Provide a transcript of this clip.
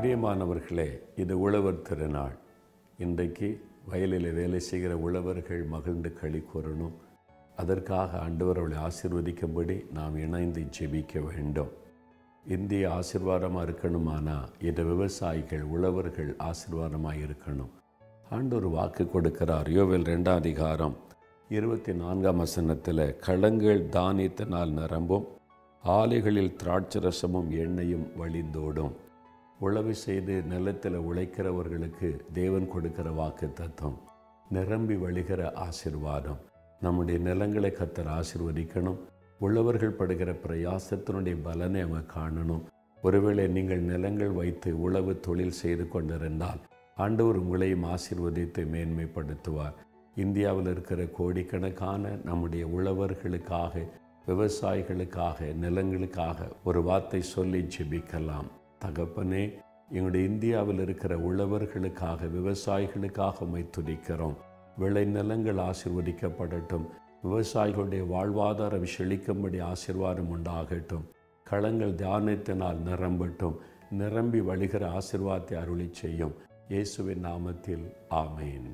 பிரியமானவர்களே, இது உழவர் திருநாள். இன்றைக்கு வயலில் வேலை செய்கிற உழவர்கள் மகிழ்ந்து களி கூறணும். அதற்காக ஆண்டவர் அவளை ஆசீர்வதிக்கும்படி நாம் இணைந்து ஜெபிக்க வேண்டும். இந்திய ஆசீர்வாதமாக இருக்கணுமானா இந்த விவசாயிகள் உழவர்கள் ஆசீர்வாதமாக இருக்கணும். ஆண்டவர் வாக்கு கொடுக்கிறார். யோவேல் 2 அதிகாரம் 24 களங்கள் தானியத்தினால் நிரம்பும், ஆலைகளில் திராட்சரசமும் எண்ணெயும் வழிந்தோடும். உழவு செய்து நிலத்தில் உழைக்கிறவர்களுக்கு தேவன் கொடுக்கிற வாக்கு தத்துவம் நிரம்பி வழிகிற ஆசீர்வாதம். நம்முடைய நிலங்களை கர்த்தர் ஆசீர்வதிக்கணும். உழவர்கள் படுகிற பிரயாசத்தினுடைய பலனை அவங்க காணணும். ஒருவேளை நீங்கள் நிலங்கள் வைத்து உழவு தொழில் செய்து கொண்டிருந்தால் ஆண்டவர் உங்களையும் ஆசீர்வதித்து மேன்மைப்படுத்துவார். இந்தியாவில் இருக்கிற கோடிக்கணக்கான நம்முடைய உழவர்களுக்காக, விவசாயிகளுக்காக, நிலங்களுக்காக ஒரு வார்த்தை சொல்லி ஜெபிக்கலாம். தகப்பனே, எங்களுடைய இந்தியாவில் இருக்கிற உழவர்களுக்காக, விவசாயிகளுக்காக உம்மை துதிக்கிறோம். விளை நிலங்கள் ஆசீர்வதிக்கப்படட்டும். விவசாயிகளுடைய வாழ்வாதாரம் செழிக்கும்படி ஆசீர்வாதம் உண்டாகட்டும். களங்கள் தியானத்தினால் நிரம்பட்டும். நிரம்பி வழிகிற ஆசீர்வாதத்தை அருளி செய்யும். இயேசுவின் நாமத்தில் ஆமேன்.